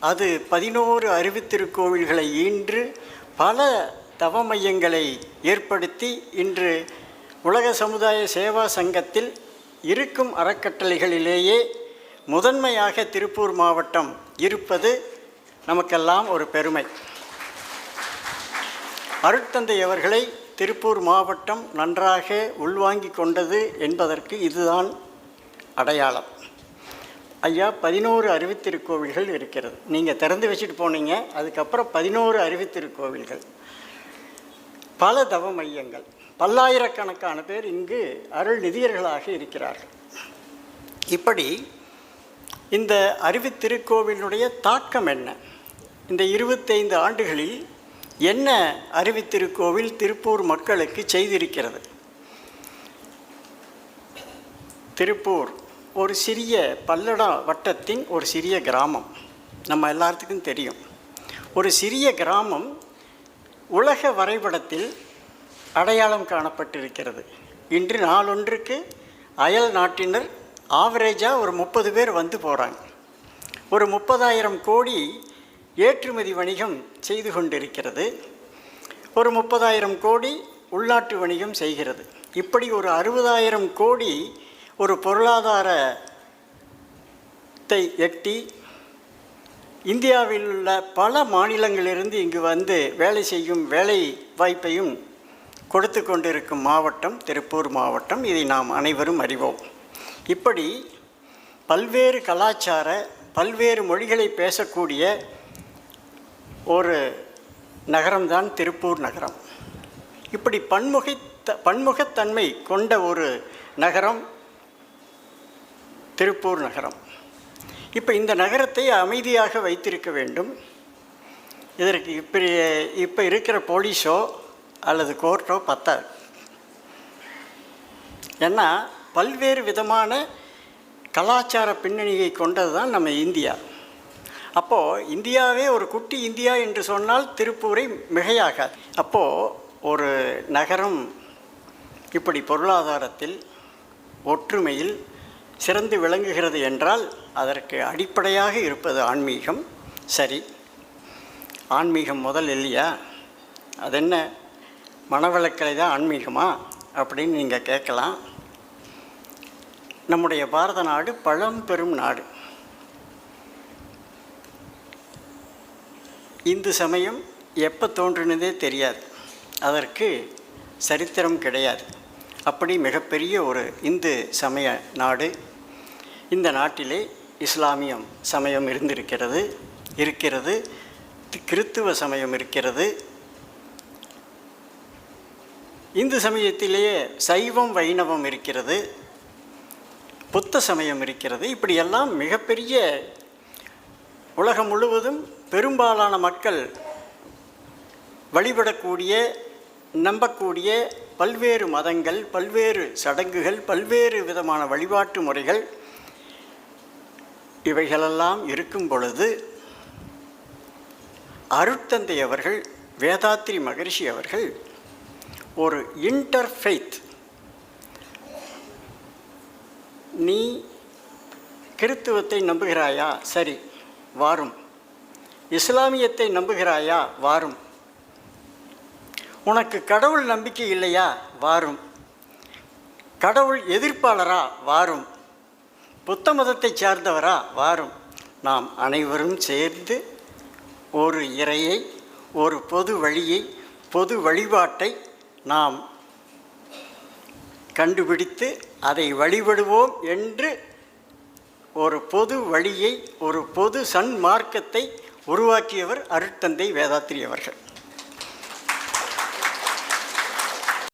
அது 11 அறிவுத்திருக்கோவில்களை ஈன்று பல தவ மையங்களை ஏற்படுத்தி இன்று உலக சமுதாய சேவா சங்கத்தில் இருக்கும் அறக்கட்டளைகளிலேயே முதன்மையாக திருப்பூர் மாவட்டம் இருப்பது நமக்கெல்லாம் ஒரு பெருமை. அருட்தந்தை அவர்களை திருப்பூர் மாவட்டம் நன்றாக உள்வாங்கி கொண்டது என்பதற்கு இதுதான் அடையாளம். ஐயா 11 அறிவுத்திருக்கோவில்கள் இருக்கிறது. நீங்கள் திறந்து வச்சுட்டு போனீங்க. அதுக்கப்புறம் 11 அறிவுத்திருக்கோவில்கள், பல தவ மையங்கள், பல்லாயிரக்கணக்கான பேர் இங்கு அருள் நிதியர்களாக இருக்கிறார்கள். இப்படி இந்த அறிவுத்திருக்கோவிலுடைய தாக்கம் என்ன? இந்த 25 ஆண்டுகளில் என்ன அறிவுத்திருக்கோவில் திருப்பூர் மக்களுக்கு செய்திருக்கிறது? திருப்பூர் ஒரு சிறிய பல்லடா வட்டத்தின் ஒரு சிறிய கிராமம். நம்ம எல்லாத்துக்கும் தெரியும். ஒரு சிறிய கிராமம் உலக வரைபடத்தில் அடையாளம் காணப்பட்டிருக்கிறது. இன்று நாளொன்றுக்கு அயல் நாட்டினர் ஆவரேஜாக ஒரு 30 பேர் வந்து போகிறாங்க. ஒரு 30,000 கோடி ஏற்றுமதி வணிகம் செய்து கொண்டிருக்கிறது. ஒரு 30,000 கோடி உள்நாட்டு வணிகம் செய்கிறது. இப்படி ஒரு 60,000 கோடி ஒரு பொருளாதாரத்தை எட்டி இந்தியாவில் உள்ள பல மாநிலங்களிலிருந்து இங்கு வந்து வேலை செய்யும் வேலை வாய்ப்பையும் கொடுத்து கொண்டிருக்கும் மாவட்டம் திருப்பூர் மாவட்டம். இதை நாம் அனைவரும் அறிவோம். இப்படி பல்வேறு கலாச்சார பல்வேறு மொழிகளை பேசக்கூடிய ஒரு நகரம்தான் திருப்பூர் நகரம். இப்படி பன்முகத்தன்மை கொண்ட ஒரு நகரம் திருப்பூர் நகரம். இப்போ இந்த நகரத்தை அமைதியாக வைத்திருக்க வேண்டும். இதற்கு இப்போ இருக்கிற போலீஸோ அல்லது கோர்ட்டோ பத்தாது. ஏன்னா பல்வேறு விதமான கலாச்சார பின்னணியை கொண்டது தான் நம்ம இந்தியா. அப்போது இந்தியாவே ஒரு குட்டி இந்தியா என்று சொன்னால் திருப்பூரை மிகையாகாது. அப்போது ஒரு நகரம் இப்படி பொருளாதாரத்தில் ஒற்றுமையில் சிறந்து விளங்குகிறது என்றால் அதற்கு அடிப்படையாக இருப்பது ஆன்மீகம். சரி, ஆன்மீகம் முதல் இல்லையா? அது என்ன, மனவளக்கலை தான் ஆன்மீகமா அப்படின்னு நீங்கள் கேட்கலாம். நம்முடைய பாரத நாடு பழம்பெரும் நாடு. இந்து சமயம் எப்போ தோன்றினதே தெரியாது. அதற்கு சரித்திரம் கிடையாது. அப்படி மிகப்பெரிய ஒரு இந்து சமய நாடு. இந்த நாட்டிலே இஸ்லாமியம் சமயம் இருக்கிறது, கிறித்துவ சமயம் இருக்கிறது. இந்து சமயத்திலேயே சைவம் வைணவம் இருக்கிறது, புத்த சமயம் இருக்கிறது. இப்படியெல்லாம் மிகப்பெரிய உலகம் முழுவதும் பெரும்பாலான மக்கள் வழிபடக்கூடிய நம்பக்கூடிய பல்வேறு மதங்கள், பல்வேறு சடங்குகள், பல்வேறு விதமான வழிபாட்டு முறைகள் இவைகளெல்லாம் இருக்கும் பொழுது அருட்தந்தை அவர்கள், வேதாத்ரி மகரிஷி அவர்கள் ஒரு இன்டர்ஃபெய்த், நீ கிறித்துவத்தை நம்புகிறாயா? சரி, வாரும். இஸ்லாமியத்தை நம்புகிறாயா? வாரும். உனக்கு கடவுள் நம்பிக்கை இல்லையா? வாரும். கடவுள் எதிர்ப்பாளரா? வாரும். புத்த மதத்தை சார்ந்தவரா? வாரும். நாம் அனைவரும் சேர்ந்து ஒரு இறையை, ஒரு பொது வழியை, பொது வழிபாட்டை நாம் கண்டுபிடித்து அதை வழிபடுவோம் என்று ஒரு பொது வழியை, ஒரு பொது சன்மார்க்கத்தை உருவாக்கியவர் அருட்தந்தை வேதாத்ரி அவர்கள்.